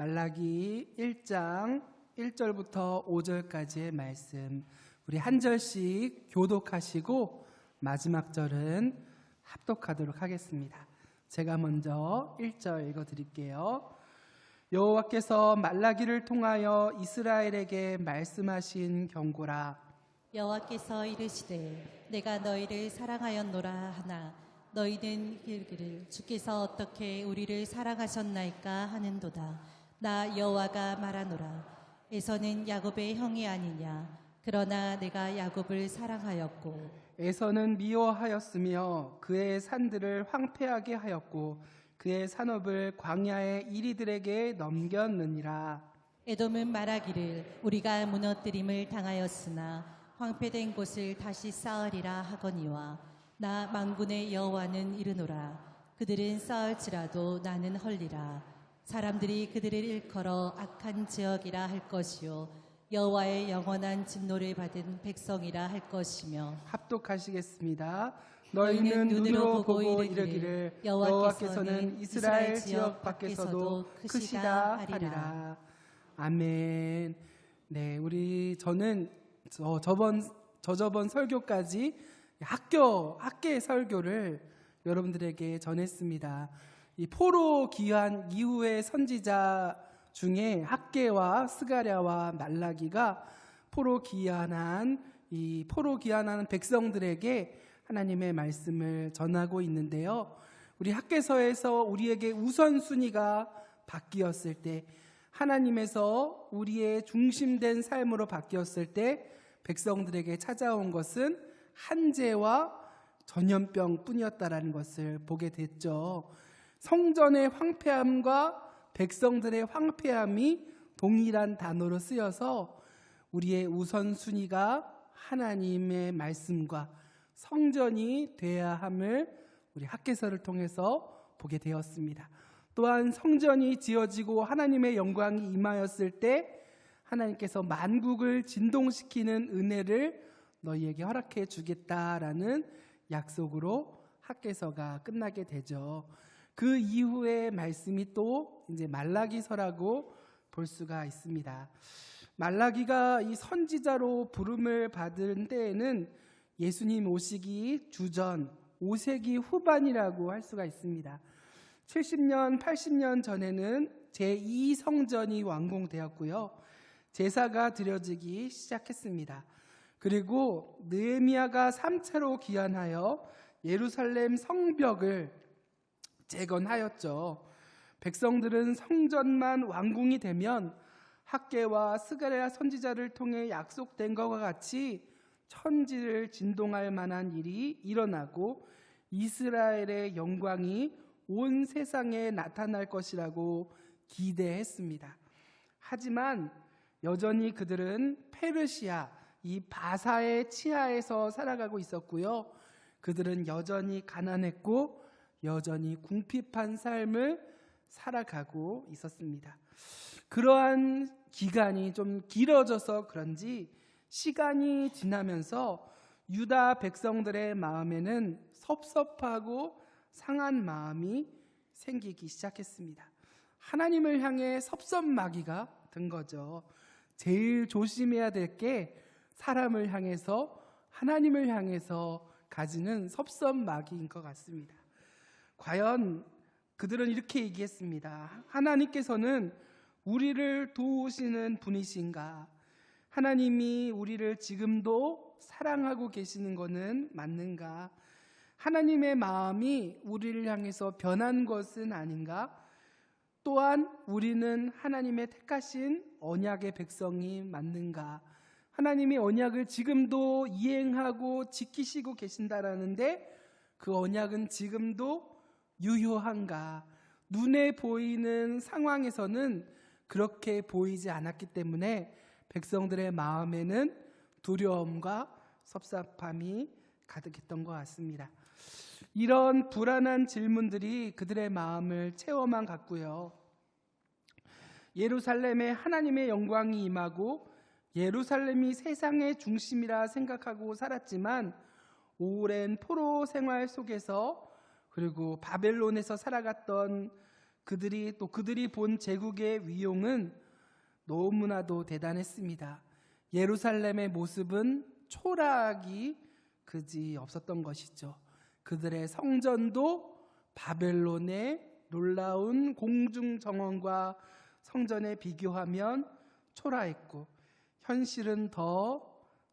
말라기 1장 1절부터 5절까지의 말씀, 우리 한 절씩 교독하시고 마지막 절은 합독하도록 하겠습니다. 제가 먼저 1절 읽어드릴게요. 여호와께서 말라기를 통하여 이스라엘에게 말씀하신 경고라. 여호와께서 이르시되 내가 너희를 사랑하였노라 하나 너희는 이르기를 주께서 어떻게 우리를 사랑하셨나이까 하는도다. 나 여호와가 말하노라. 에서는 야곱의 형이 아니냐. 그러나 내가 야곱을 사랑하였고 에서는 미워하였으며 그의 산들을 황폐하게 하였고 그의 산업을 광야의 이리들에게 넘겼느니라. 에돔은 말하기를 우리가 무너뜨림을 당하였으나 황폐된 곳을 다시 쌓으리라 하거니와 나 만군의 여호와는 이르노라. 그들은 쌓을지라도 나는 헐리라. 사람들이 그들을 일컬어 악한 지역이라 할 것이요 여호와의 영원한 진노를 받은 백성이라 할 것이며. 합독하시겠습니다. 너희는 눈으로 보고 이르기를 여호와께서는 이스라엘 지역 밖에서도 크시다 하리라. 아멘. 네, 저는 저저번 설교까지 학계 설교를 여러분들에게 전했습니다. 이 포로 귀환 이후의 선지자 중에 학개와 스가랴와 말라기가 포로 귀환하는 백성들에게 하나님의 말씀을 전하고 있는데요. 우리 학개서에서 우리에게 우선순위가 바뀌었을 때, 하나님에서 우리의 중심된 삶으로 바뀌었을 때 백성들에게 찾아온 것은 한재와 전염병 뿐이었다라는 것을 보게 됐죠. 성전의 황폐함과 백성들의 황폐함이 동일한 단어로 쓰여서 우리의 우선순위가 하나님의 말씀과 성전이 되어야 함을 우리 학개서를 통해서 보게 되었습니다. 또한 성전이 지어지고 하나님의 영광이 임하였을 때 하나님께서 만국을 진동시키는 은혜를 너희에게 허락해 주겠다라는 약속으로 학개서가 끝나게 되죠. 그 이후의 말씀이 또 이제 말라기서라고 볼 수가 있습니다. 말라기가 이 선지자로 부름을 받은 때에는 예수님 오시기 주전 5세기 후반이라고 할 수가 있습니다. 70년, 80년 전에는 제2성전이 완공되었고요. 제사가 드려지기 시작했습니다. 그리고 느헤미야가 3차로 귀환하여 예루살렘 성벽을 재건하였죠. 백성들은 성전만 완공이 되면 학개와 스가랴 선지자를 통해 약속된 것과 같이 천지를 진동할 만한 일이 일어나고 이스라엘의 영광이 온 세상에 나타날 것이라고 기대했습니다. 하지만 여전히 그들은 페르시아, 이 바사의 치하에서 살아가고 있었고요. 그들은 여전히 가난했고 여전히 궁핍한 삶을 살아가고 있었습니다. 그러한 기간이 좀 길어져서 그런지 시간이 지나면서 유다 백성들의 마음에는 섭섭하고 상한 마음이 생기기 시작했습니다. 하나님을 향해 섭섭마귀가 든 거죠. 제일 조심해야 될 게 사람을 향해서, 하나님을 향해서 가지는 섭섭마귀인 것 같습니다. 과연 그들은 이렇게 얘기했습니다. 하나님께서는 우리를 도우시는 분이신가? 하나님이 우리를 지금도 사랑하고 계시는 것은 맞는가? 하나님의 마음이 우리를 향해서 변한 것은 아닌가? 또한 우리는 하나님의 택하신 언약의 백성이 맞는가? 하나님의 언약을 지금도 이행하고 지키시고 계신다라는데 그 언약은 지금도 유효한가? 눈에 보이는 상황에서는 그렇게 보이지 않았기 때문에 백성들의 마음에는 두려움과 섭섭함이 가득했던 것 같습니다. 이런 불안한 질문들이 그들의 마음을 채워만 갔고요. 예루살렘에 하나님의 영광이 임하고 예루살렘이 세상의 중심이라 생각하고 살았지만 오랜 포로 생활 속에서 그리고 바벨론에서 살아갔던 그들이 본 제국의 위용은 너무나도 대단했습니다. 예루살렘의 모습은 초라하기 그지 없었던 것이죠. 그들의 성전도 바벨론의 놀라운 공중 정원과 성전에 비교하면 초라했고 현실은 더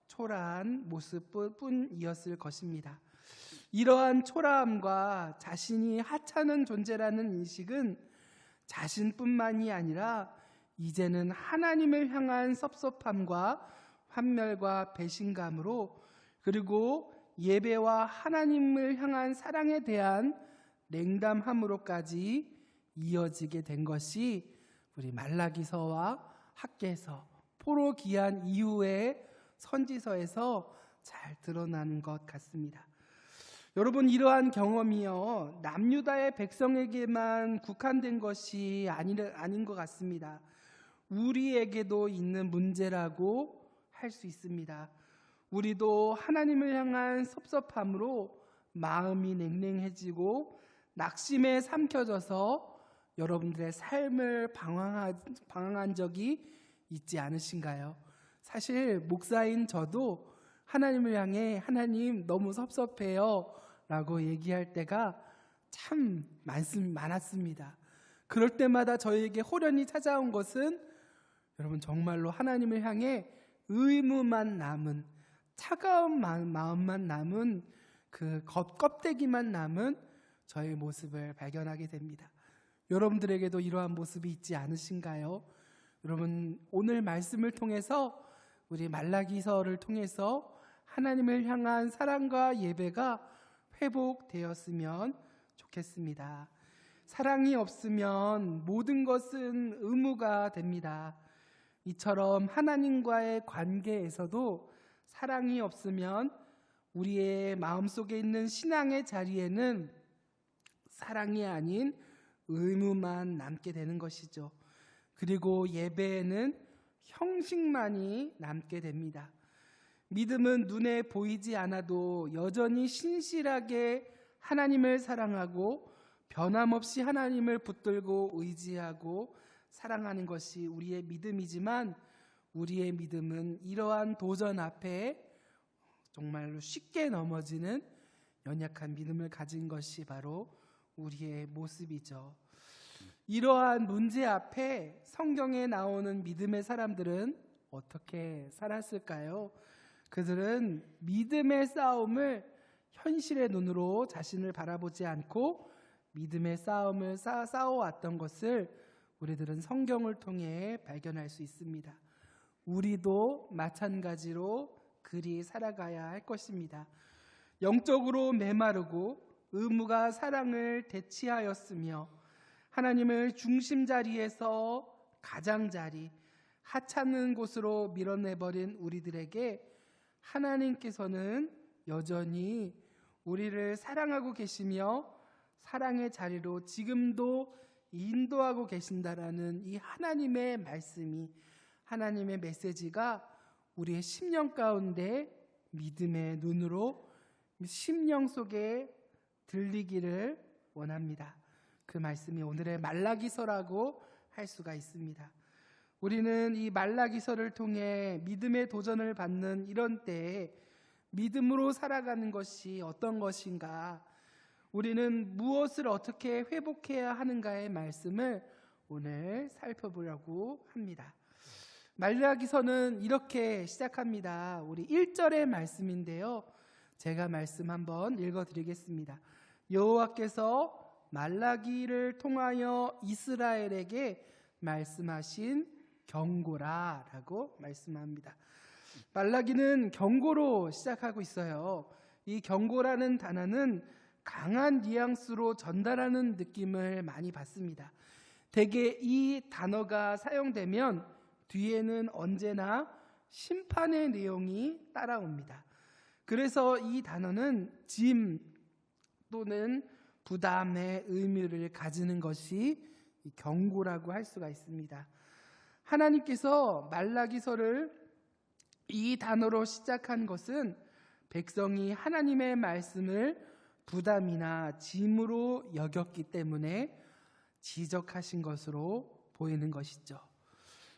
초라한 모습뿐이었을 것입니다. 이러한 초라함과 자신이 하찮은 존재라는 인식은 자신뿐만이 아니라 이제는 하나님을 향한 섭섭함과 환멸과 배신감으로, 그리고 예배와 하나님을 향한 사랑에 대한 냉담함으로까지 이어지게 된 것이 우리 말라기서와 학개서, 포로 귀환 이후의 선지서에서 잘 드러나는 것 같습니다. 여러분, 이러한 경험이요 남유다의 백성에게만 국한된 것이 아닌 것 같습니다. 우리에게도 있는 문제라고 할 수 있습니다. 우리도 하나님을 향한 섭섭함으로 마음이 냉랭해지고 낙심에 삼켜져서 여러분들의 삶을 방황한 적이 있지 않으신가요? 사실 목사인 저도 하나님을 향해 하나님 너무 섭섭해요 라고 얘기할 때가 참 많았습니다. 그럴 때마다 저에게 호련히 찾아온 것은 여러분 정말로 하나님을 향해 의무만 남은, 차가운 마음만 남은, 그 껍데기만 남은 저의 모습을 발견하게 됩니다. 여러분들에게도 이러한 모습이 있지 않으신가요? 여러분, 오늘 말씀을 통해서, 우리 말라기서를 통해서 하나님을 향한 사랑과 예배가 회복되었으면 좋겠습니다. 사랑이 없으면 모든 것은 의무가 됩니다. 이처럼 하나님과의 관계에서도 사랑이 없으면 우리의 마음속에 있는 신앙의 자리에는 사랑이 아닌 의무만 남게 되는 것이죠. 그리고 예배에는 형식만이 남게 됩니다. 믿음은 눈에 보이지 않아도 여전히 신실하게 하나님을 사랑하고 변함없이 하나님을 붙들고 의지하고 사랑하는 것이 우리의 믿음이지만, 우리의 믿음은 이러한 도전 앞에 정말로 쉽게 넘어지는 연약한 믿음을 가진 것이 바로 우리의 모습이죠. 이러한 문제 앞에 성경에 나오는 믿음의 사람들은 어떻게 살았을까요? 그들은 믿음의 싸움을 현실의 눈으로 자신을 바라보지 않고 믿음의 싸움을 싸워왔던 것을 우리들은 성경을 통해 발견할 수 있습니다. 우리도 마찬가지로 그리 살아가야 할 것입니다. 영적으로 메마르고 의무가 사랑을 대치하였으며 하나님을 중심 자리에서 가장자리, 하찮은 곳으로 밀어내버린 우리들에게 하나님께서는 여전히 우리를 사랑하고 계시며 사랑의 자리로 지금도 인도하고 계신다라는 이 하나님의 말씀이, 하나님의 메시지가 우리의 심령 가운데 믿음의 눈으로 심령 속에 들리기를 원합니다. 그 말씀이 오늘의 말라기서라고 할 수가 있습니다. 우리는 이 말라기서를 통해 믿음의 도전을 받는 이런 때에 믿음으로 살아가는 것이 어떤 것인가, 우리는 무엇을 어떻게 회복해야 하는가의 말씀을 오늘 살펴보려고 합니다. 말라기서는 이렇게 시작합니다. 우리 1절의 말씀인데요, 제가 말씀 한번 읽어드리겠습니다. 여호와께서 말라기를 통하여 이스라엘에게 말씀하신 경고라 라고 말씀합니다. 말라기는 경고로 시작하고 있어요. 이 경고라는 단어는 강한 뉘앙스로 전달하는 느낌을 많이 받습니다. 대개 이 단어가 사용되면 뒤에는 언제나 심판의 내용이 따라옵니다. 그래서 이 단어는 짐 또는 부담의 의미를 가지는 것이 경고라고 할 수가 있습니다. 하나님께서 말라기서를 이 단어로 시작한 것은 백성이 하나님의 말씀을 부담이나 짐으로 여겼기 때문에 지적하신 것으로 보이는 것이죠.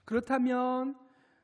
그렇다면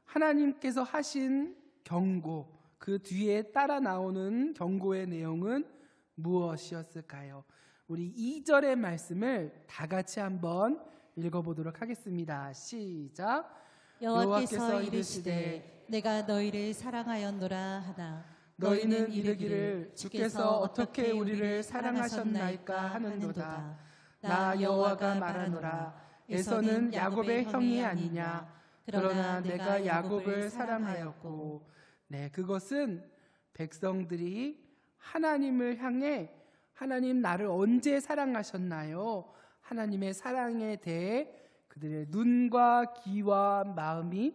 하나님께서 하신 경고, 그 뒤에 따라 나오는 경고의 내용은 무엇이었을까요? 우리 2절의 말씀을 다 같이 한번 읽어보도록 하겠습니다. 시작. 여호와께서 이르시되 내가 너희를 사랑하였노라 하나 너희는 이르기를 주께서 어떻게 우리를 사랑하셨나이까 하는도다. 나 여호와가 말하노라. 에서는 야곱의 형이 아니냐. 그러나 내가 야곱을 사랑하였고. 네, 그것은 백성들이 하나님을 향해 하나님 나를 언제 사랑하셨나요? 하나님의 사랑에 대해 그들의 눈과 귀와 마음이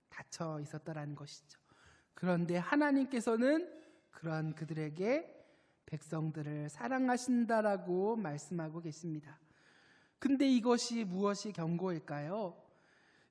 닫혀 있었다라는 것이죠. 그런데 하나님께서는 그런 그들에게 백성들을 사랑하신다라고 말씀하고 계십니다. 근데 이것이 무엇이 경고일까요?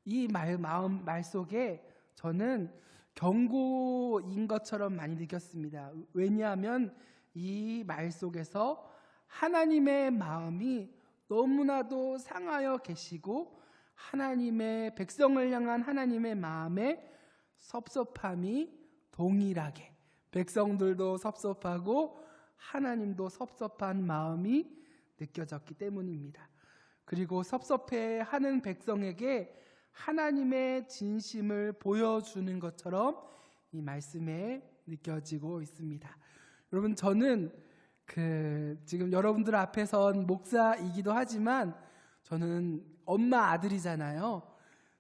이 말 속에 저는 경고인 것처럼 많이 느꼈습니다. 왜냐하면 이 말 속에서 하나님의 마음이 너무나도 상하여 계시고 하나님의 백성을 향한 하나님의 마음에 섭섭함이 동일하게 백성들도 섭섭하고 하나님도 섭섭한 마음이 느껴졌기 때문입니다. 그리고 섭섭해하는 백성에게 하나님의 진심을 보여주는 것처럼 이 말씀에 느껴지고 있습니다. 여러분, 저는 지금 여러분들 앞에 선 목사이기도 하지만 저는 엄마 아들이잖아요.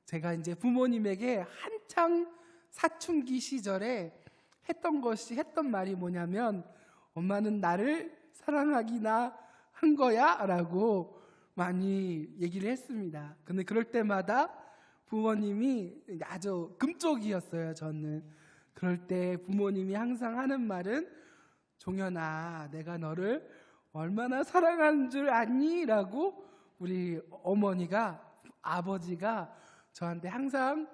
제가 이제 부모님에게 한창 사춘기 시절에 했던 말이 뭐냐면, 엄마는 나를 사랑하기나 한 거야? 라고 많이 얘기를 했습니다. 근데 그럴 때마다 부모님이 아주 금쪽이었어요, 저는. 그럴 때 부모님이 항상 하는 말은, 종현아, 내가 너를 얼마나 사랑하는 줄 아니? 라고 우리 아버지가 저한테 항상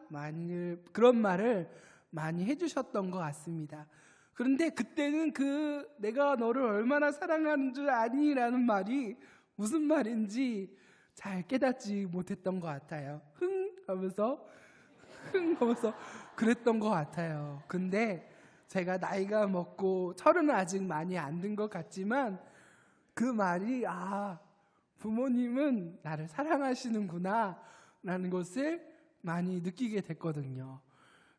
그런 말을 많이 해주셨던 것 같습니다. 그런데 그때는 내가 너를 얼마나 사랑하는 줄 아니? 라는 말이 무슨 말인지 잘 깨닫지 못했던 것 같아요. 하면서 그랬던 것 같아요. 근데 제가 나이가 먹고 30은 아직 많이 안 든 것 같지만 그 말이 부모님은 나를 사랑하시는구나 라는 것을 많이 느끼게 됐거든요.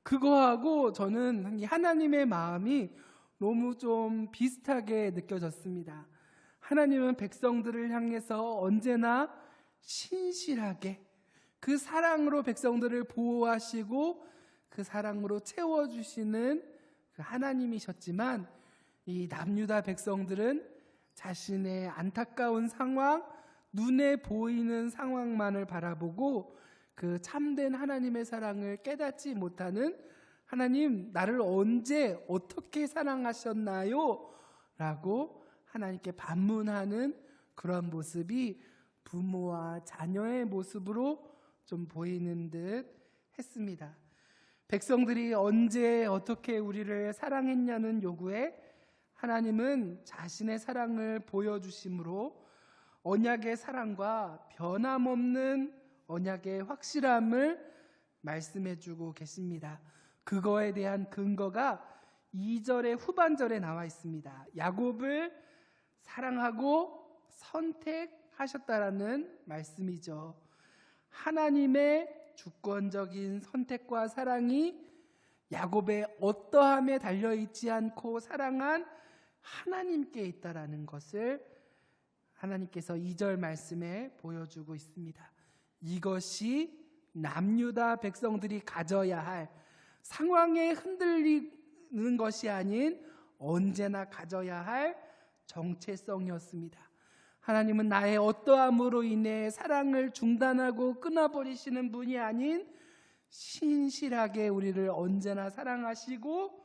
그거하고 저는 하나님의 마음이 너무 좀 비슷하게 느껴졌습니다. 하나님은 백성들을 향해서 언제나 신실하게 그 사랑으로 백성들을 보호하시고 그 사랑으로 채워주시는 그 하나님이셨지만, 이 남유다 백성들은 자신의 안타까운 상황, 눈에 보이는 상황만을 바라보고 그 참된 하나님의 사랑을 깨닫지 못하는, 하나님 나를 언제 어떻게 사랑하셨나요? 라고 하나님께 반문하는 그런 모습이 부모와 자녀의 모습으로 좀 보이는 듯 했습니다. 백성들이 언제 어떻게 우리를 사랑했냐는 요구에 하나님은 자신의 사랑을 보여주심으로 언약의 사랑과 변함없는 언약의 확실함을 말씀해주고 계십니다. 그거에 대한 근거가 2절의 후반절에 나와 있습니다. 야곱을 사랑하고 선택하셨다라는 말씀이죠. 하나님의 주권적인 선택과 사랑이 야곱의 어떠함에 달려있지 않고 사랑한 하나님께 있다라는 것을 하나님께서 2절 말씀에 보여주고 있습니다. 이것이 남유다 백성들이 가져야 할, 상황에 흔들리는 것이 아닌 언제나 가져야 할 정체성이었습니다. 하나님은 나의 어떠함으로 인해 사랑을 중단하고 끊어버리시는 분이 아닌 신실하게 우리를 언제나 사랑하시고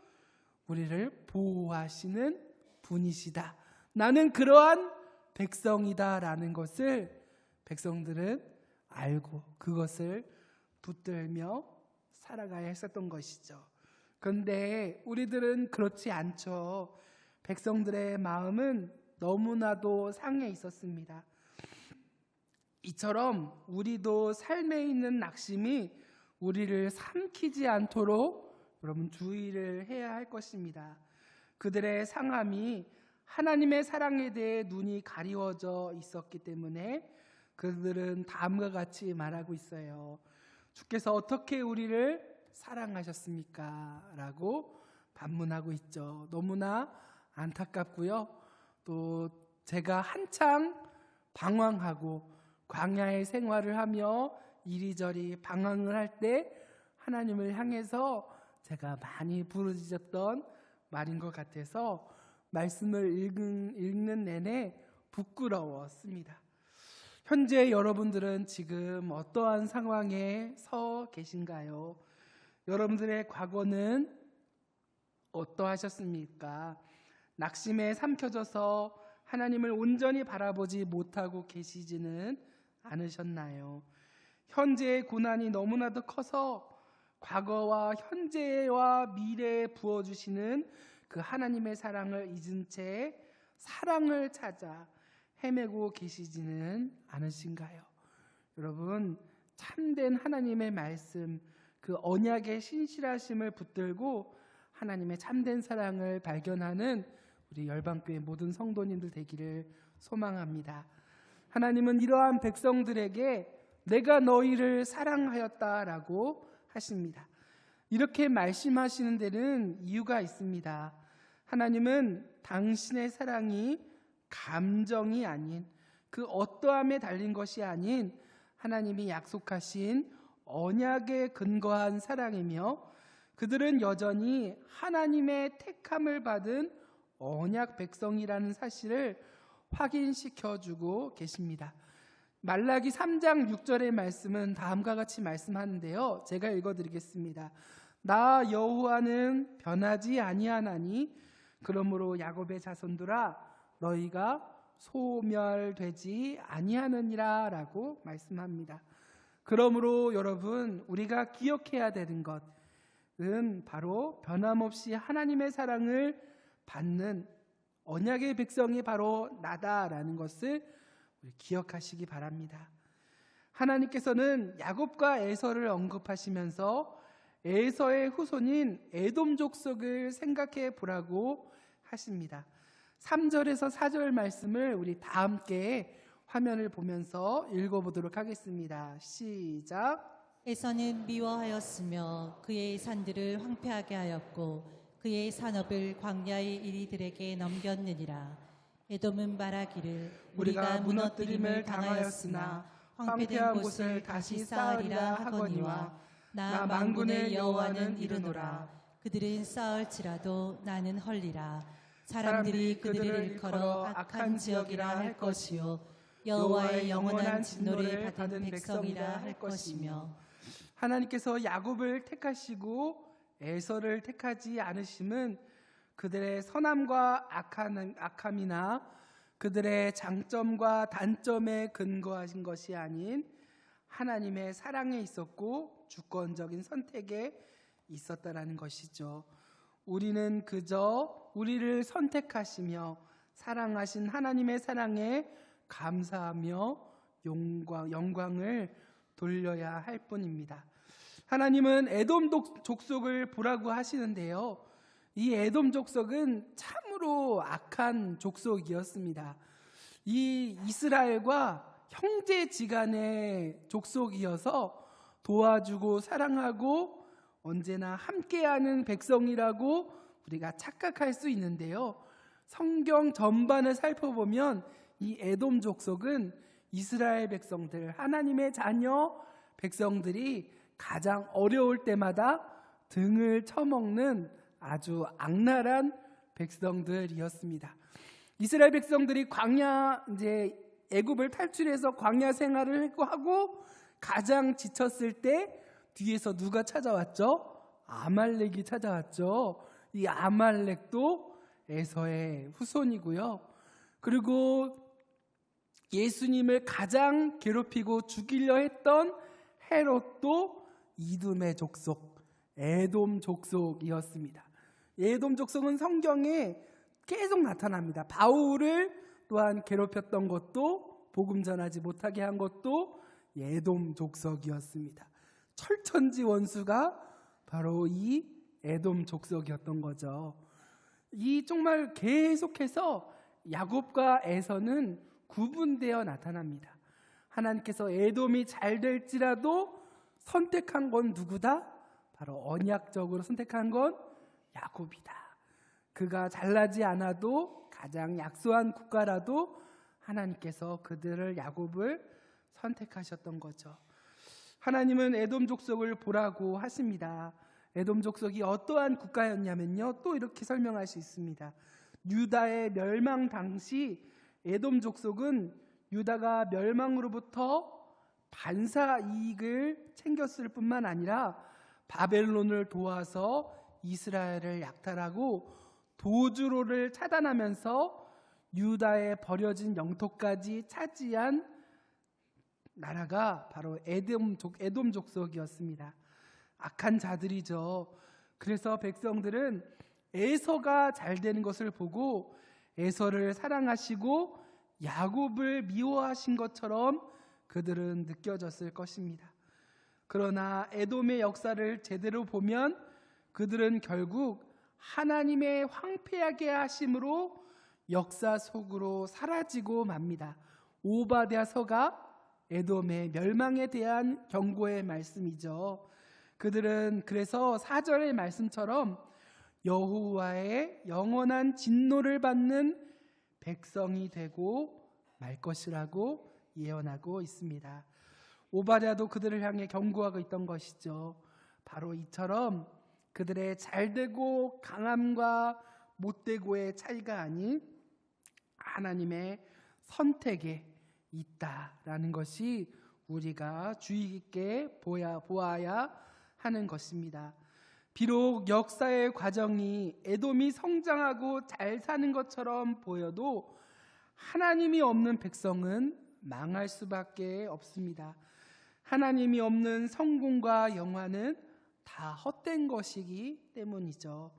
우리를 보호하시는 분이시다. 나는 그러한 백성이다라는 것을 백성들은 알고 그것을 붙들며 살아가야 했었던 것이죠. 그런데 우리들은 그렇지 않죠. 백성들의 마음은 너무나도 상해 있었습니다. 이처럼 우리도 삶에 있는 낙심이 우리를 삼키지 않도록 여러분 주의를 해야 할 것입니다. 그들의 상함이 하나님의 사랑에 대해 눈이 가리워져 있었기 때문에 그들은 다음과 같이 말하고 있어요. 주께서 어떻게 우리를 사랑하셨습니까? 라고 반문하고 있죠. 너무나 안타깝고요. 또 제가 한창 방황하고 광야의 생활을 하며 이리저리 방황을 할 때 하나님을 향해서 제가 많이 부르짖었던 말인 것 같아서 말씀을 읽는 내내 부끄러웠습니다. 현재 여러분들은 지금 어떠한 상황에 서 계신가요? 여러분들의 과거는 어떠하셨습니까? 낙심에 삼켜져서 하나님을 온전히 바라보지 못하고 계시지는 않으셨나요? 현재의 고난이 너무나도 커서 과거와 현재와 미래에 부어주시는 그 하나님의 사랑을 잊은 채 사랑을 찾아 헤매고 계시지는 않으신가요? 여러분, 참된 하나님의 말씀, 그 언약의 신실하심을 붙들고 하나님의 참된 사랑을 발견하는 우리 열방교회 모든 성도님들 되기를 소망합니다. 하나님은 이러한 백성들에게 내가 너희를 사랑하였다라고 하십니다. 이렇게 말씀하시는 데는 이유가 있습니다. 하나님은 당신의 사랑이 감정이 아닌 그 어떠함에 달린 것이 아닌 하나님이 약속하신 언약에 근거한 사랑이며 그들은 여전히 하나님의 택함을 받은 언약 백성이라는 사실을 확인시켜주고 계십니다. 말라기 3장 6절의 말씀은 다음과 같이 말씀하는데요. 제가 읽어드리겠습니다. 나 여호와는 변하지 아니하나니 그러므로 야곱의 자손들아 너희가 소멸되지 아니하느니라 라고 말씀합니다. 그러므로 여러분 우리가 기억해야 되는 것은 바로 변함없이 하나님의 사랑을 받는 언약의 백성이 바로 나다라는 것을 기억하시기 바랍니다. 하나님께서는 야곱과 에서를 언급하시면서 에서의 후손인 에돔 족속을 생각해 보라고 하십니다. 3절에서 4절 말씀을 우리 다 함께 화면을 보면서 읽어보도록 하겠습니다. 시작. 에서는 미워하였으며 그의 산들을 황폐하게 하였고 그의 산업을 광야의 이리들에게 넘겼느니라. 에돔은 말하기를 우리가 무너뜨림을 당하였으나 황폐된 곳을 다시 쌓으리라 하거니와 나 만군의 여호와는 이르노라. 그들은 쌓을지라도 나는 헐리라. 사람들이 그들을 일컬어 악한 지역이라 할 것이요 여호와의 영원한 진노를 받은 백성이라 할 것이며. 하나님께서 야곱을 택하시고 에서를 택하지 않으심은 그들의 선함과 악함이나 그들의 장점과 단점에 근거하신 것이 아닌 하나님의 사랑에 있었고 주권적인 선택에 있었다라는 것이죠. 우리는 그저 우리를 선택하시며 사랑하신 하나님의 사랑에 감사하며 영광을 돌려야 할 뿐입니다. 하나님은 에돔 족속을 보라고 하시는데요. 이 에돔 족속은 참으로 악한 족속이었습니다. 이 이스라엘과 형제지간의 족속이어서 도와주고 사랑하고 언제나 함께하는 백성이라고 우리가 착각할 수 있는데요. 성경 전반을 살펴보면 이 에돔 족속은 이스라엘 백성들, 하나님의 자녀 백성들이 가장 어려울 때마다 등을 쳐먹는 아주 악랄한 백성들이었습니다. 이스라엘 백성들이 애굽을 탈출해서 광야 생활을 하고 가장 지쳤을 때 뒤에서 누가 찾아왔죠? 아말렉이 찾아왔죠. 이 아말렉도 에서의 후손이고요. 그리고 예수님을 가장 괴롭히고 죽이려 했던 헤롯도 이둠의 족속, 에돔 족속이었습니다. 에돔 족속은 성경에 계속 나타납니다. 바울을 또한 괴롭혔던 것도 복음 전하지 못하게 한 것도 에돔 족속이었습니다. 철천지 원수가 바로 이 에돔 족속이었던 거죠. 이 정말 계속해서 야곱과 에서는 구분되어 나타납니다. 하나님께서 에돔이 잘 될지라도 선택한 건 누구다? 바로 언약적으로 선택한 건 야곱이다. 그가 잘나지 않아도 가장 약소한 국가라도 하나님께서 그들을 야곱을 선택하셨던 거죠. 하나님은 에돔 족속을 보라고 하십니다. 에돔 족속이 어떠한 국가였냐면요, 또 이렇게 설명할 수 있습니다. 유다의 멸망 당시 에돔 족속은 유다가 멸망으로부터 반사 이익을 챙겼을 뿐만 아니라 바벨론을 도와서 이스라엘을 약탈하고 도주로를 차단하면서 유다의 버려진 영토까지 차지한 나라가 바로 에돔 족속이었습니다. 악한 자들이죠. 그래서 백성들은 에서가 잘 되는 것을 보고 에서를 사랑하시고 야곱을 미워하신 것처럼 그들은 느껴졌을 것입니다. 그러나 에돔의 역사를 제대로 보면 그들은 결국 하나님의 황폐하게 하심으로 역사 속으로 사라지고 맙니다. 오바댜서가 에돔의 멸망에 대한 경고의 말씀이죠. 그들은 그래서 4절의 말씀처럼 여호와의 영원한 진노를 받는 백성이 되고 말 것이라고 예언하고 있습니다. 오바댜도 그들을 향해 경고하고 있던 것이죠. 바로 이처럼 그들의 잘되고 강함과 못되고의 차이가 아닌 하나님의 선택에 있다라는 것이 우리가 주의 깊게 보아야 하는 것입니다. 비록 역사의 과정이 에돔이 성장하고 잘 사는 것처럼 보여도 하나님이 없는 백성은 망할 수밖에 없습니다. 하나님이 없는 성공과 영화는 다 헛된 것이기 때문이죠.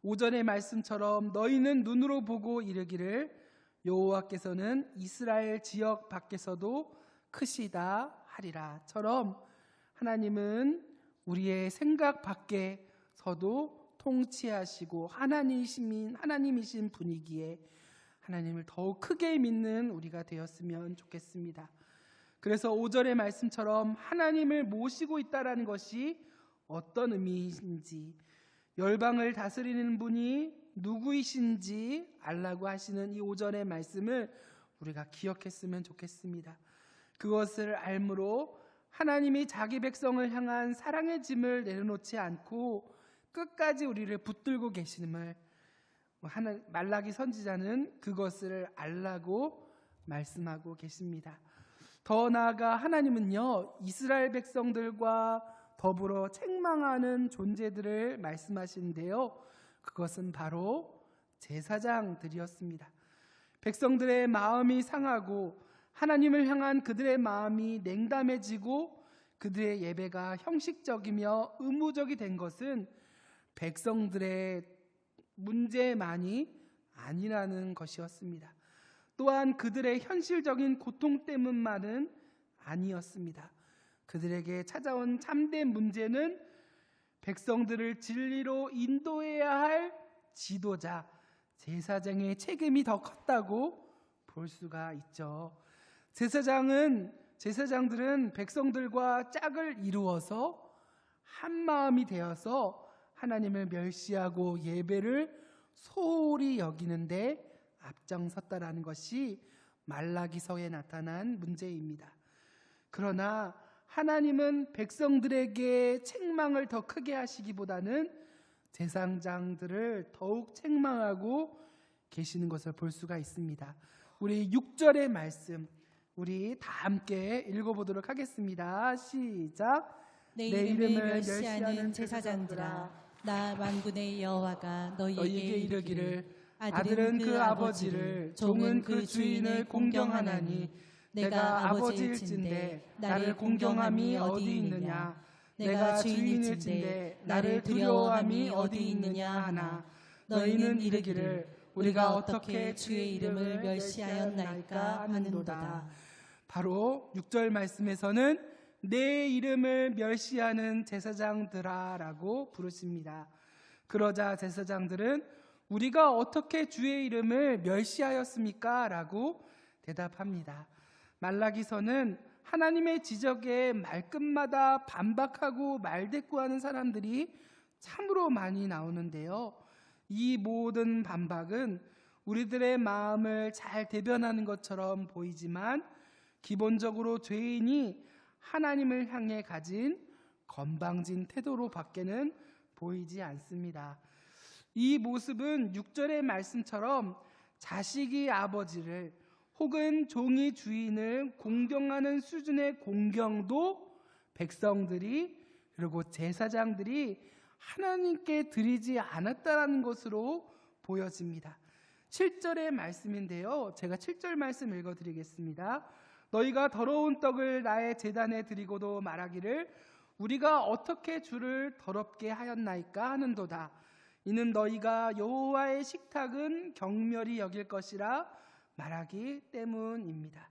오전의 말씀처럼 너희는 눈으로 보고 이르기를 여호와께서는 이스라엘 지역 밖에서도 크시다 하리라처럼 하나님은 우리의 생각 밖에서도 통치하시고 하나님이신 분이기에 하나님을 더욱 크게 믿는 우리가 되었으면 좋겠습니다. 그래서 5절의 말씀처럼 하나님을 모시고 있다라는 것이 어떤 의미인지, 열방을 다스리는 분이 누구이신지 알라고 하시는 이 5절의 말씀을 우리가 기억했으면 좋겠습니다. 그것을 알므로 하나님이 자기 백성을 향한 사랑의 짐을 내려놓지 않고 끝까지 우리를 붙들고 계심을 말라기 선지자는 그것을 알라고 말씀하고 계십니다. 더 나아가 하나님은요, 이스라엘 백성들과 더불어 책망하는 존재들을 말씀하시는데요, 그것은 바로 제사장들이었습니다. 백성들의 마음이 상하고 하나님을 향한 그들의 마음이 냉담해지고 그들의 예배가 형식적이며 의무적이 된 것은 백성들의 문제만이 아니라는 것이었습니다. 또한 그들의 현실적인 고통 때문만은 아니었습니다. 그들에게 찾아온 참된 문제는 백성들을 진리로 인도해야 할 지도자, 제사장의 책임이 더 컸다고 볼 수가 있죠. 제사장들은 백성들과 짝을 이루어서 한 마음이 되어서 하나님을 멸시하고 예배를 소홀히 여기는데 앞장섰다라는 것이 말라기서에 나타난 문제입니다. 그러나 하나님은 백성들에게 책망을 더 크게 하시기보다는 제사장들을 더욱 책망하고 계시는 것을 볼 수가 있습니다. 우리 6절의 말씀 우리 다 함께 읽어보도록 하겠습니다. 시작. 내 이름을 멸시하는 제사장들아, 나 만군의 여호와가 너희에게 이르기를 아들은 그 아버지를, 종은 그 주인을 공경하나니 내가 아버지일진데 나를 공경함이 어디 있느냐, 내가 주인일진데 나를 두려워함이 어디 있느냐 하나, 너희는 이르기를 우리가 어떻게 주의 이름을 멸시하였나이까 하는도다. 바로 6절 말씀에서는 내 이름을 멸시하는 제사장들아 라고 부르십니다. 그러자 제사장들은 우리가 어떻게 주의 이름을 멸시하였습니까? 라고 대답합니다. 말라기서는 하나님의 지적에 말끝마다 반박하고 말대꾸하는 사람들이 참으로 많이 나오는데요. 이 모든 반박은 우리들의 마음을 잘 대변하는 것처럼 보이지만 기본적으로 죄인이 하나님을 향해 가진 건방진 태도로 밖에는 보이지 않습니다. 이 모습은 6절의 말씀처럼 자식이 아버지를 혹은 종이 주인을 공경하는 수준의 공경도 백성들이 그리고 제사장들이 하나님께 드리지 않았다는 것으로 보여집니다. 7절의 말씀인데요. 제가 7절 말씀 읽어드리겠습니다. 너희가 더러운 떡을 나의 제단에 드리고도 말하기를 우리가 어떻게 주를 더럽게 하였나이까 하는도다. 이는 너희가 여호와의 식탁은 경멸히 여길 것이라 말하기 때문입니다.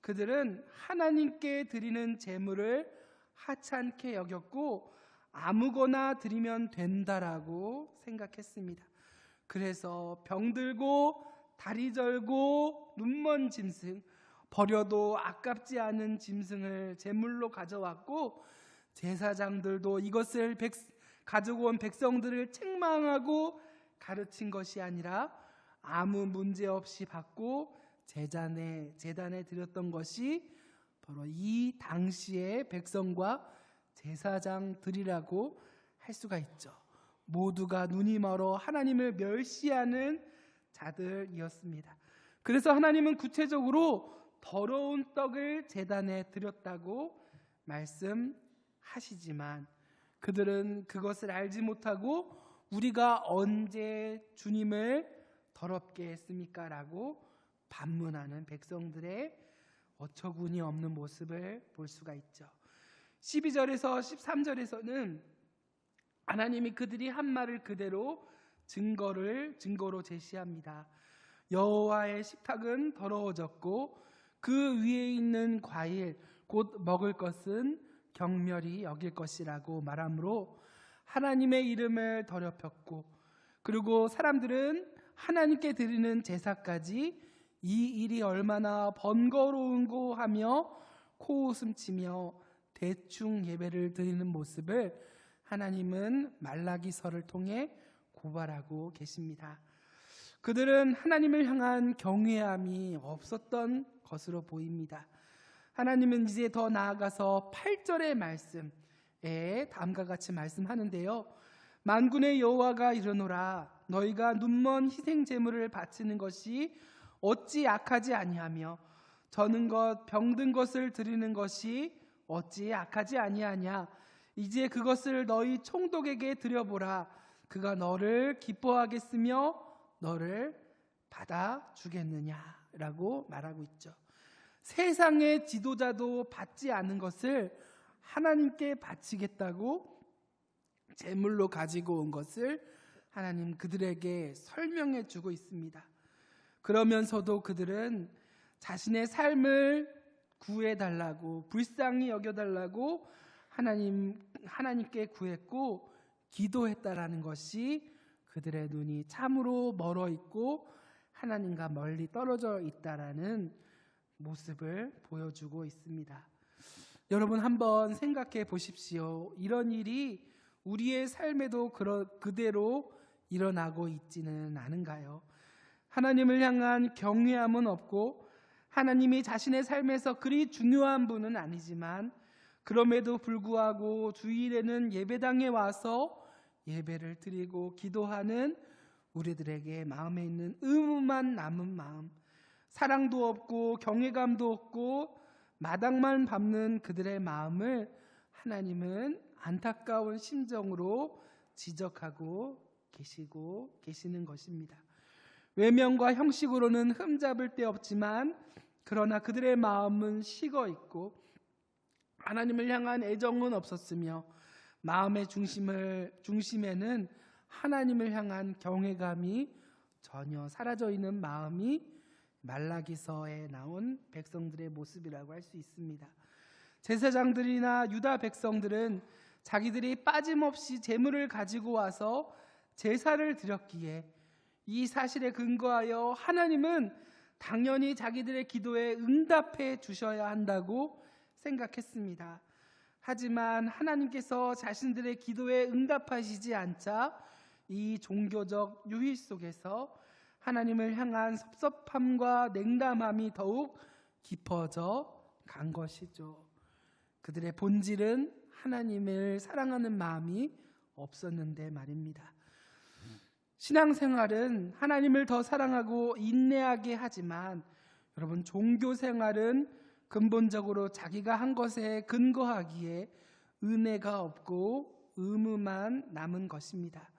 그들은 하나님께 드리는 제물을 하찮게 여겼고 아무거나 드리면 된다라고 생각했습니다. 그래서 병들고 다리 절고 눈먼 짐승, 버려도 아깝지 않은 짐승을 제물로 가져왔고 제사장들도 이것을 가지고 온 백성들을 책망하고 가르친 것이 아니라 아무 문제 없이 받고 제단에 드렸던 것이 바로 이 당시의 백성과 제사장들이라고 할 수가 있죠. 모두가 눈이 멀어 하나님을 멸시하는 자들이었습니다. 그래서 하나님은 구체적으로 더러운 떡을 제단에 드렸다고 말씀하시지만 그들은 그것을 알지 못하고 우리가 언제 주님을 더럽게 했습니까? 라고 반문하는 백성들의 어처구니 없는 모습을 볼 수가 있죠. 12절에서 13절에서는 하나님이 그들이 한 말을 그대로 증거로 제시합니다. 여호와의 식탁은 더러워졌고 그 위에 있는 과일 곧 먹을 것은 경멸히 여길 것이라고 말하므로 하나님의 이름을 더럽혔고 그리고 사람들은 하나님께 드리는 제사까지 이 일이 얼마나 번거로운고 하며 코웃음치며 대충 예배를 드리는 모습을 하나님은 말라기서를 통해 고발하고 계십니다. 그들은 하나님을 향한 경외함이 없었던 것으로 보입니다. 하나님은 이제 더 나아가서 8절의 말씀에 다음과 같이 말씀하는데요. 만군의 여호와가 이르노라 너희가 눈먼 희생 제물을 바치는 것이 어찌 악하지 아니하며 저는 것 병든 것을 드리는 것이 어찌 악하지 아니하냐 이제 그것을 너희 총독에게 드려보라 그가 너를 기뻐하겠으며 너를 받아주겠느냐라고 말하고 있죠. 세상의 지도자도 받지 않은 것을 하나님께 바치겠다고 제물로 가지고 온 것을 하나님 그들에게 설명해 주고 있습니다. 그러면서도 그들은 자신의 삶을 구해달라고 불쌍히 여겨달라고 하나님께 구했고 기도했다라는 것이 그들의 눈이 참으로 멀어 있고 하나님과 멀리 떨어져 있다라는 모습을 보여주고 있습니다. 여러분 한번 생각해 보십시오. 이런 일이 우리의 삶에도 그대로 일어나고 있지는 않은가요? 하나님을 향한 경외함은 없고 하나님이 자신의 삶에서 그리 중요한 분은 아니지만 그럼에도 불구하고 주일에는 예배당에 와서 예배를 드리고 기도하는 우리들에게 마음에 있는 의무만 남은 마음, 사랑도 없고 경외감도 없고 마당만 밟는 그들의 마음을 하나님은 안타까운 심정으로 지적하고 계시는 것입니다. 외면과 형식으로는 흠잡을 데 없지만 그러나 그들의 마음은 식어 있고 하나님을 향한 애정은 없었으며 마음의 중심에는 하나님을 향한 경외감이 전혀 사라져 있는 마음이 말라기서에 나온 백성들의 모습이라고 할 수 있습니다. 제사장들이나 유다 백성들은 자기들이 빠짐없이 제물을 가지고 와서 제사를 드렸기에 이 사실에 근거하여 하나님은 당연히 자기들의 기도에 응답해 주셔야 한다고 생각했습니다. 하지만 하나님께서 자신들의 기도에 응답하시지 않자 이 종교적 유희 속에서 하나님을 향한 섭섭함과 냉담함이 더욱 깊어져 간 것이죠. 그들의 본질은 하나님을 사랑하는 마음이 없었는데 말입니다. 신앙생활은 하나님을 더 사랑하고 인내하게 하지만 여러분, 종교생활은 근본적으로 자기가 한 것에 근거하기에 은혜가 없고 의무만 남은 것입니다.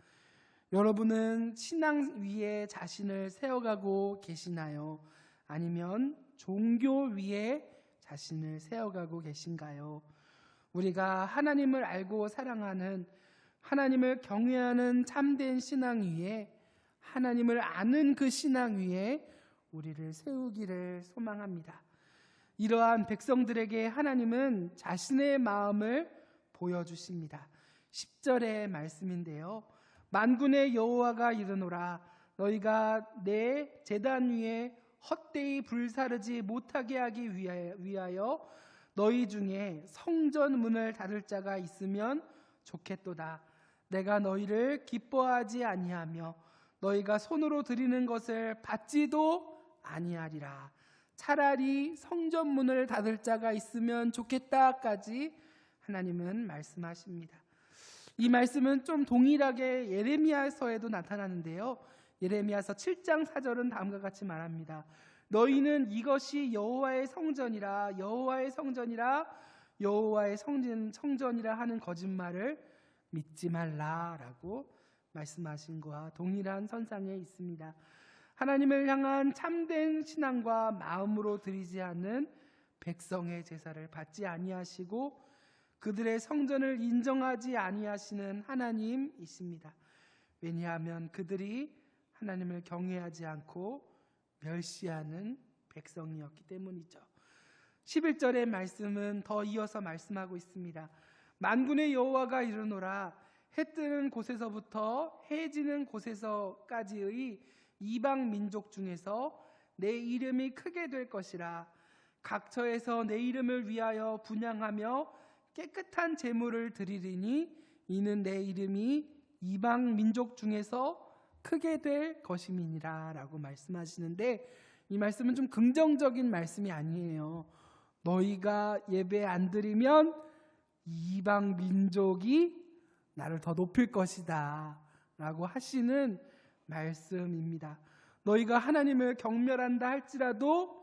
여러분은 신앙 위에 자신을 세워가고 계시나요? 아니면 종교 위에 자신을 세워가고 계신가요? 우리가 하나님을 알고 사랑하는, 하나님을 경외하는 참된 신앙 위에, 하나님을 아는 그 신앙 위에 우리를 세우기를 소망합니다. 이러한 백성들에게 하나님은 자신의 마음을 보여주십니다. 10절의 말씀인데요. 만군의 여호와가 이르노라, 너희가 내 제단 위에 헛되이 불사르지 못하게 하기 위하여 너희 중에 성전 문을 닫을 자가 있으면 좋겠도다. 내가 너희를 기뻐하지 아니하며 너희가 손으로 드리는 것을 받지도 아니하리라. 차라리 성전 문을 닫을 자가 있으면 좋겠다까지 하나님은 말씀하십니다. 이 말씀은 좀 동일하게 예레미야서에도 나타나는데요. 예레미야서 7장 4절은 다음과 같이 말합니다. 너희는 이것이 여호와의 성전이라, 여호와의 성전이라, 여호와의 성전이라 하는 거짓말을 믿지 말라라고 말씀하신 것과 동일한 선상에 있습니다. 하나님을 향한 참된 신앙과 마음으로 드리지 않는 백성의 제사를 받지 아니하시고 그들의 성전을 인정하지 아니하시는 하나님이십니다. 왜냐하면 그들이 하나님을 경외하지 않고 멸시하는 백성이었기 때문이죠. 11절의 말씀은 더 이어서 말씀하고 있습니다. 만군의 여호와가 이르노라, 해 뜨는 곳에서부터 해 지는 곳에서까지의 이방 민족 중에서 내 이름이 크게 될 것이라. 각처에서 내 이름을 위하여 분향하며 깨끗한 제물을 드리리니 이는 내 이름이 이방 민족 중에서 크게 될 것임이니라 라고 말씀하시는데, 이 말씀은 좀 긍정적인 말씀이 아니에요. 너희가 예배 안 드리면 이방 민족이 나를 더 높일 것이다 라고 하시는 말씀입니다. 너희가 하나님을 경멸한다 할지라도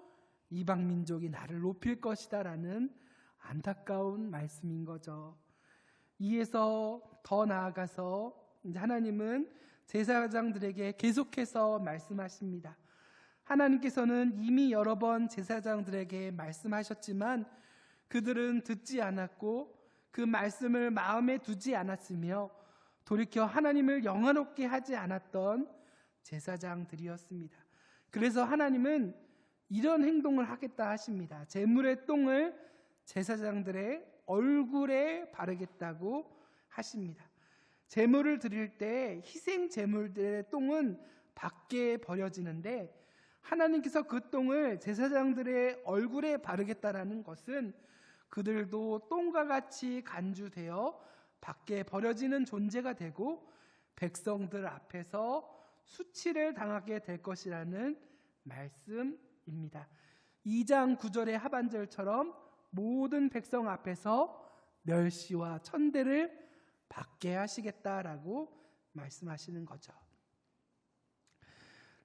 이방 민족이 나를 높일 것이다 라는 안타까운 말씀인 거죠. 이에서 더 나아가서 이제 하나님은 제사장들에게 계속해서 말씀하십니다. 하나님께서는 이미 여러 번 제사장들에게 말씀하셨지만 그들은 듣지 않았고 그 말씀을 마음에 두지 않았으며 돌이켜 하나님을 영화롭게 하지 않았던 제사장들이었습니다. 그래서 하나님은 이런 행동을 하겠다 하십니다. 제물의 똥을 제사장들의 얼굴에 바르겠다고 하십니다. 제물을 드릴 때 희생 제물들의 똥은 밖에 버려지는데 하나님께서 그 똥을 제사장들의 얼굴에 바르겠다라는 것은 그들도 똥과 같이 간주되어 밖에 버려지는 존재가 되고 백성들 앞에서 수치를 당하게 될 것이라는 말씀입니다. 2장 9절의 하반절처럼 모든 백성 앞에서 멸시와 천대를 받게 하시겠다라고 말씀하시는 거죠.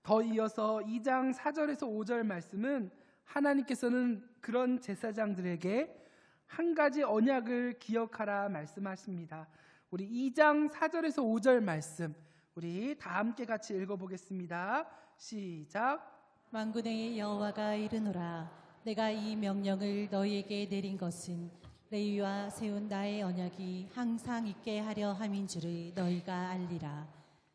더 이어서 2장 4절에서 5절 말씀은 하나님께서는 그런 제사장들에게 한 가지 언약을 기억하라 말씀하십니다. 우리 2장 4절에서 5절 말씀 우리 다 함께 같이 읽어보겠습니다. 시작. 만군의 여호와가 이르노라, 내가 이 명령을 너희에게 내린 것은 레위와 세운 나의 언약이 항상 있게 하려 함인 줄을 너희가 알리라.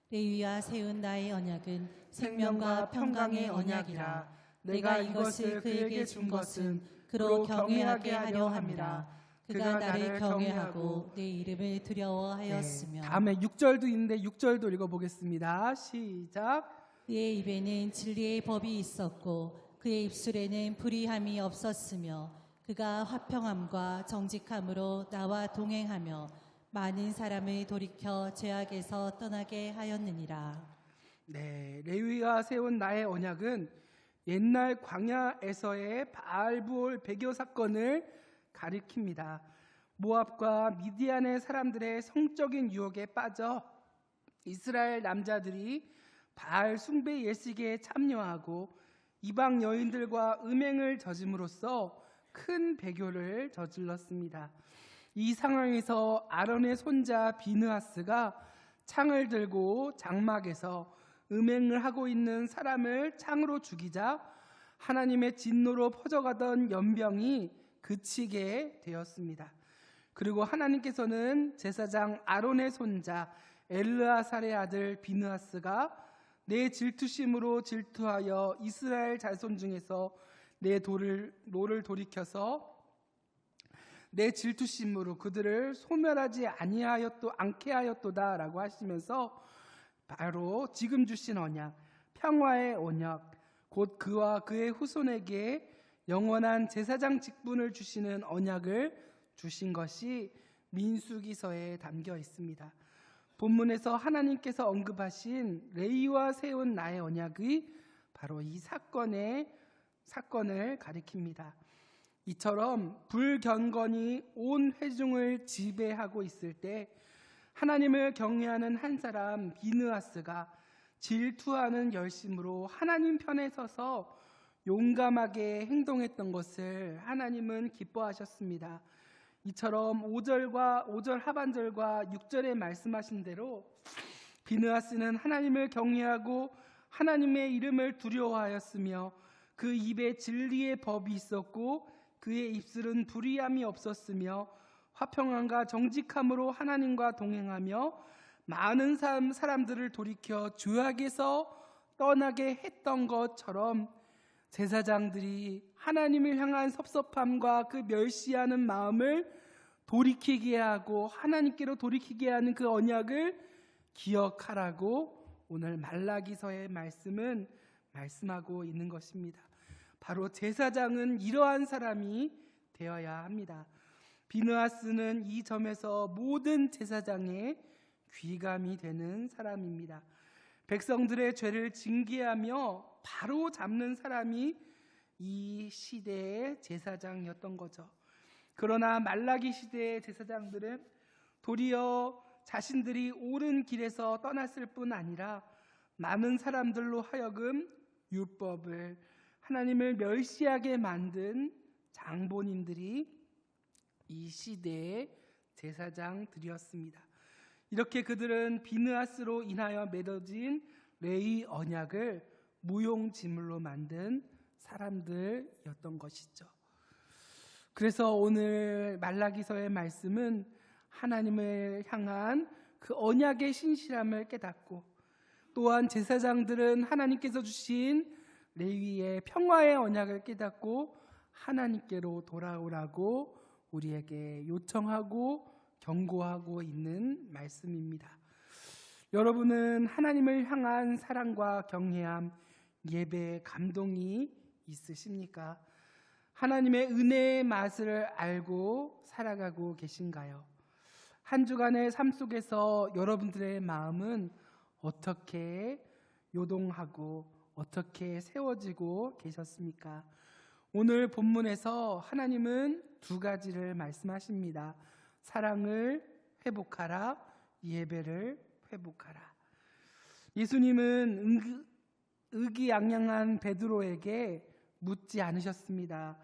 레위와 세운 나의 언약은 생명과 평강의 언약이라. 내가 이것을 그에게 준 것은 그로 경외하게 하려 함이라. 그가 나를 경외하고 내 이름을 두려워하였으며. 다음에 6절도 있는데 6절도 읽어보겠습니다. 시작. 그의 입에는 진리의 법이 있었고 그의 입술에는 불의함이 없었으며 그가 화평함과 정직함으로 나와 동행하며 많은 사람을 돌이켜 죄악에서 떠나게 하였느니라. 네, 레위가 세운 나의 언약은 옛날 광야에서의 바알부올 배교 사건을 가리킵니다. 모압과 미디안의 사람들의 성적인 유혹에 빠져 이스라엘 남자들이 바알 숭배 예식에 참여하고 이방 여인들과 음행을 저짐으로써 큰 배교를 저질렀습니다. 이 상황에서 아론의 손자 비느하스가 창을 들고 장막에서 음행을 하고 있는 사람을 창으로 죽이자 하나님의 진노로 퍼져가던 연병이 그치게 되었습니다. 그리고 하나님께서는 제사장 아론의 손자 엘르아살의 아들 비느하스가 내 질투심으로 질투하여 이스라엘 자손 중에서 내 노를 돌이켜서 내 질투심으로 그들을 소멸하지 않게 하였도다라고 하시면서 바로 지금 주신 언약, 평화의 언약, 곧 그와 그의 후손에게 영원한 제사장 직분을 주시는 언약을 주신 것이 민수기서에 담겨 있습니다. 본문에서 하나님께서 언급하신 레위와 세운 나의 언약이 바로 이 사건을 가리킵니다. 이처럼 불경건이 온 회중을 지배하고 있을 때 하나님을 경외하는 한 사람 비느하스가 질투하는 열심으로 하나님 편에 서서 용감하게 행동했던 것을 하나님은 기뻐하셨습니다. 이처럼 5절 하반절과 6절에 말씀하신 대로 비느하스는 하나님을 경외하고 하나님의 이름을 두려워하였으며 그 입에 진리의 법이 있었고 그의 입술은 불의함이 없었으며 화평함과 정직함으로 하나님과 동행하며 많은 사람들을 돌이켜 죄악에서 떠나게 했던 것처럼 제사장들이 하나님을 향한 섭섭함과 그 멸시하는 마음을 돌이키게 하고 하나님께로 돌이키게 하는 그 언약을 기억하라고 오늘 말라기서의 말씀은 말씀하고 있는 것입니다. 바로 제사장은 이러한 사람이 되어야 합니다. 비느하스는 이 점에서 모든 제사장의 귀감이 되는 사람입니다. 백성들의 죄를 징계하며 바로 잡는 사람이 이 시대의 제사장이었던 거죠. 그러나 말라기 시대의 제사장들은 도리어 자신들이 옳은 길에서 떠났을 뿐 아니라 많은 사람들로 하여금 율법을 하나님을 멸시하게 만든 장본인들이 이 시대의 제사장들이었습니다. 이렇게 그들은 비느하스로 인하여 맺어진 레위 언약을 무용지물로 만든 사람들이었던 것이죠. 그래서 오늘 말라기서의 말씀은 하나님을 향한 그 언약의 신실함을 깨닫고 또한 제사장들은 하나님께서 주신 레위의 평화의 언약을 깨닫고 하나님께로 돌아오라고 우리에게 요청하고 경고하고 있는 말씀입니다. 여러분은 하나님을 향한 사랑과 경외함, 예배, 감동이 있으십니까? 하나님의 은혜의 맛을 알고 살아가고 계신가요? 한 주간의 삶 속에서 여러분들의 마음은 어떻게 요동하고 어떻게 세워지고 계셨습니까? 오늘 본문에서 하나님은 두 가지를 말씀하십니다. 사랑을 회복하라, 예배를 회복하라. 예수님은 의기양양한 베드로에게 묻지 않으셨습니다.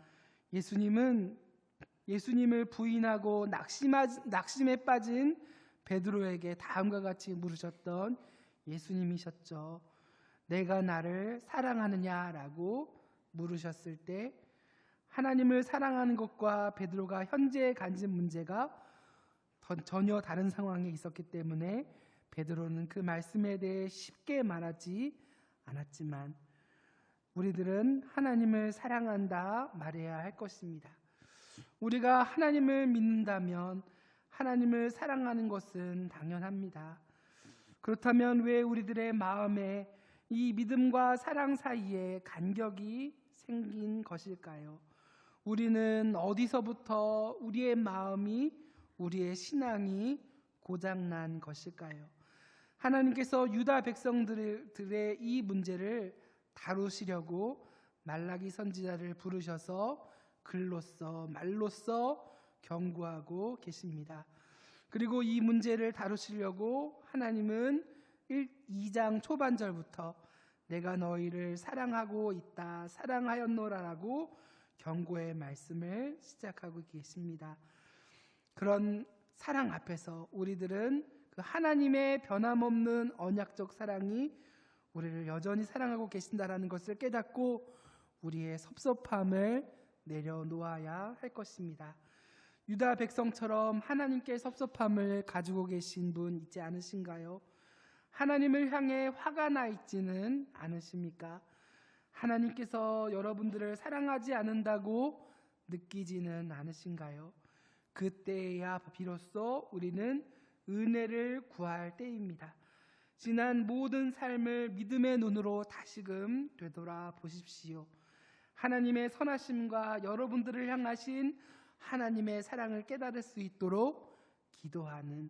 예수님을 부인하고 낙심에 빠진 베드로에게 다음과 같이 물으셨던 예수님이셨죠. 내가 나를 사랑하느냐라고 물으셨을 때 하나님을 사랑하는 것과 베드로가 현재 가진 문제가 전혀 다른 상황에 있었기 때문에 베드로는 그 말씀에 대해 쉽게 말하지 않았지만 우리들은 하나님을 사랑한다 말해야 할 것입니다. 우리가 하나님을 믿는다면 하나님을 사랑하는 것은 당연합니다. 그렇다면 왜 우리들의 마음에 이 믿음과 사랑 사이에 간격이 생긴 것일까요? 우리는 어디서부터 우리의 마음이, 우리의 신앙이 고장난 것일까요? 하나님께서 유다 백성들의 이 문제를 다루시려고 말라기 선지자를 부르셔서 글로써 말로써 경고하고 계십니다. 그리고 이 문제를 다루시려고 하나님은 2장 초반절부터 내가 너희를 사랑하고 있다, 사랑하였노라라고 경고의 말씀을 시작하고 계십니다. 그런 사랑 앞에서 우리들은 그 하나님의 변함없는 언약적 사랑이 우리를 여전히 사랑하고 계신다라는 것을 깨닫고 우리의 섭섭함을 내려놓아야 할 것입니다. 유다 백성처럼 하나님께 섭섭함을 가지고 계신 분 있지 않으신가요? 하나님을 향해 화가 나 있지는 않으십니까? 하나님께서 여러분들을 사랑하지 않는다고 느끼지는 않으신가요? 그때야 비로소 우리는 은혜를 구할 때입니다. 지난 모든 삶을 믿음의 눈으로 다시금 되돌아보십시오. 하나님의 선하심과 여러분들을 향하신 하나님의 사랑을 깨달을 수 있도록 기도하는,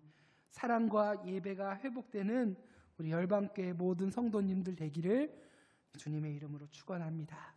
사랑과 예배가 회복되는 우리 열방교회 모든 성도님들 되기를 주님의 이름으로 축원합니다.